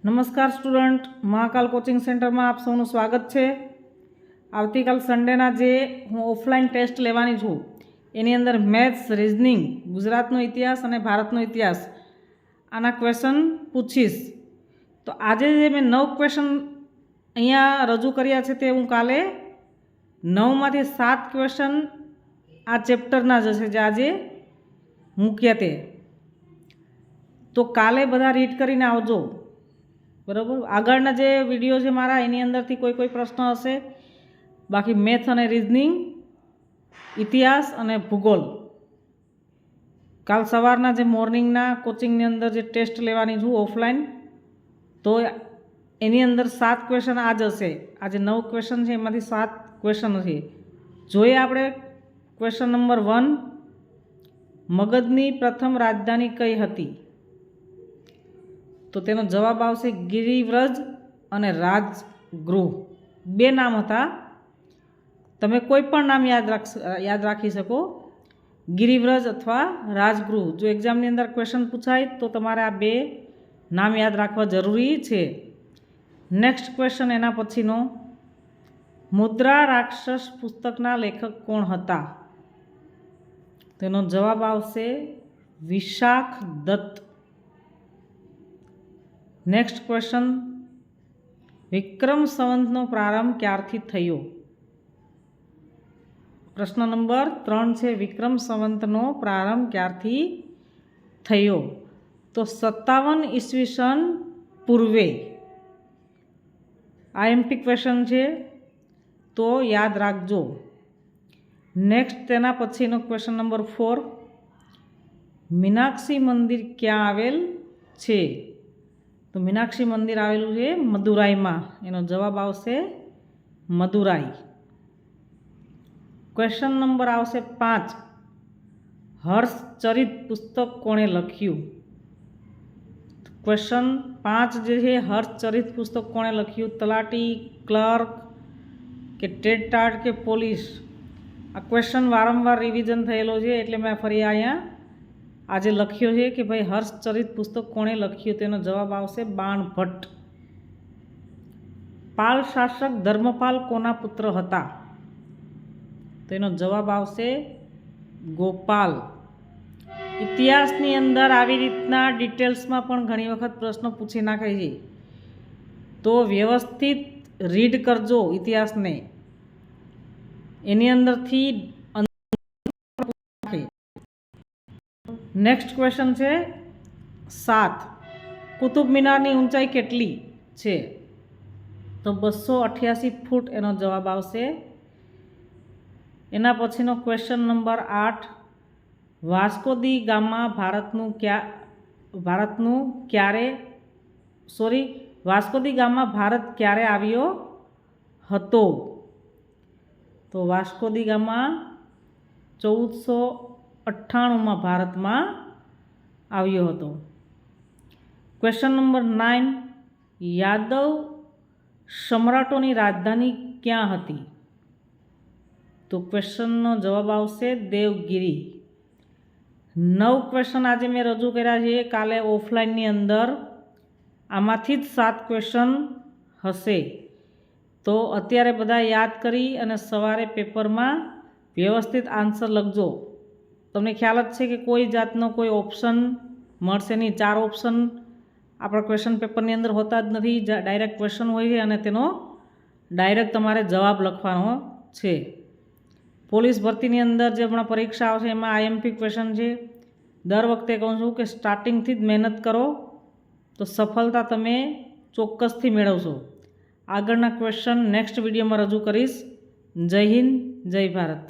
નમસ્કાર student, Mahakal coaching સેન્ટરમાં આપ સૌનું સ્વાગત છે। આવતીકાલ સન્ડેના જે હું ઓફલાઈન ટેસ્ટ લેવાની છું એની અંદર મેથ્સ, રિઝનિંગ, ગુજરાતનો ઇતિહાસ અને ભારતનો ઇતિહાસ આના ક્વેશ્ચન પૂછીશ। તો આજે જે મેં 9 ક્વેશ્ચન અહીંયા રજૂ કર્યા છે તે હું કાલે 9માંથી 7 ક્વેશ્ચન આ ચેપ્ટરના જ હશે જે આજે મૂક્યા તે। તો કાલે બધા રીડ કરીને આવજો, બરાબર। આગળના જે વિડીયો છે મારા એની અંદરથી કોઈ પ્રશ્ન હશે, બાકી મેથ્સ અને રિઝનિંગ, ઇતિહાસ અને ભૂગોળ કાલ સવારના જે મોર્નિંગના કોચિંગની અંદર જે ટેસ્ટ લેવાની છું ઓફલાઈન, તો એની અંદર 7 ક્વેશ્ચન આ જ હશે। આજે 9 ક્વેશ્ચન છે એમાંથી 7 ક્વેશ્ચન છે। જોઈએ આપણે ક્વેશ્ચન નંબર 1, મગધની પ્રથમ રાજધાની કઈ હતી? તો તેનો જવાબ આવશે ગિરિવ્રજ અને રાજગૃહ, બે નામ હતા। તમે કોઈ પણ નામ યાદ રાખી શકો, ગિરિવ્રજ અથવા રાજગૃહ। જો એક્ઝામની અંદર ક્વેશ્ચન પૂછાય તો તમારે આ બે નામ યાદ રાખવા જરૂરી છે। નેક્સ્ટ ક્વેશ્ચન એના પછીનો, મુદ્રા રાક્ષસ પુસ્તકના લેખક કોણ હતા? તેનો જવાબ આવશે વિશાખ દત્ત। નેક્સ્ટ ક્વેશ્ચન, વિક્રમ સંવતનો પ્રારંભ ક્યારથી થયો? પ્રશ્ન નંબર 3 છે, વિક્રમ સંવતનો પ્રારંભ ક્યારથી થયો? તો 57 ઈસવીસન પૂર્વે। આઈએમપી ક્વેશ્ચન છે તો યાદ રાખજો। નેક્સ્ટ તેના પછીનો ક્વેશ્ચન નંબર 4, મીનાક્ષી મંદિર ક્યાં આવેલ છે? તો મીનાક્ષી મંદિર આવેલું છે મદુરાઈમાં, એનો જવાબ આવશે મદુરાઈ। ક્વેશ્ચન નંબર આવશે 5, હર્ષચરિત પુસ્તક કોણે લખ્યું? ક્વેશ્ચન 5 જે છે, હર્ષચરિત પુસ્તક કોણે લખ્યું? તલાટી, ક્લર્ક કે ટેટ કે પોલીસ? આ ક્વેશ્ચન વારંવાર રિવિઝન થયેલો છે એટલે મેં ફરી અહીંયા આજે લખ્યો છે કે ભાઈ હર્ષચરિત પુસ્તક કોણે લખ્યું? તેનો જવાબ આવશે બાણભટ્ટ। પાલ શાસક ધર્મપાલ કોના પુત્ર હતા? તેનો જવાબ આવશે ગોપાલ। ઇતિહાસની અંદર આવી રીતના ડિટેલ્સમાં પણ ઘણી વખત પ્રશ્નો પૂછી નાખે છે, તો વ્યવસ્થિત રીડ કરજો ઇતિહાસને, એની અંદરથી। નેક્સ્ટ ક્વેશ્ચન છે 7, કુતુબ મિનારની ઊંચાઈ કેટલી છે? તો 288 ફૂટ એનો જવાબ આવશે। એના પછીનો ક્વેશ્ચન નંબર 8, વાસ્કો દી ગામા વાસ્કો દી ગામા ભારત ક્યારે આવ્યો હતો? તો વાસ્કો દી ગામા 1498માં ભારતમાં આવ્યો હતો। ક્વેશ્ચન નંબર 9, યાદવ સમ્રાટોની રાજધાની ક્યાં હતી? તો ક્વેશ્ચનનો જવાબ આવશે દેવગિરી। 9 ક્વેશ્ચન આજે મેં રજૂ કર્યા છે કાલે ઓફલાઈનની અંદર, આમાંથી જ 7 ક્વેશ્ચન હશે। તો અત્યારે બધા યાદ કરી અને સવારે પેપરમાં વ્યવસ્થિત આન્સર લખજો। તમને ખ્યાલ જ છે કે કોઈ જાતનો કોઈ ઓપ્શન મળશે નહીં, 4 ઓપ્શન આપણા ક્વેશ્ચન પેપરની અંદર હોતા જ નથી, ડાયરેક્ટ ક્વેશ્ચન હોય છે અને તેનો ડાયરેક્ટ તમારે જવાબ લખવાનો છે। પોલીસ ભરતીની અંદર જે હમણાં પરીક્ષા આવશે એમાં આઈએમપી ક્વેશ્ચન છે। દર વખતે કહું છું કે સ્ટાર્ટિંગથી જ મહેનત કરો તો સફળતા તમે ચોક્કસથી મેળવશો। આગળના ક્વેશ્ચન નેક્સ્ટ વિડીયોમાં રજૂ કરીશ। જય હિન્દ, જય ભારત।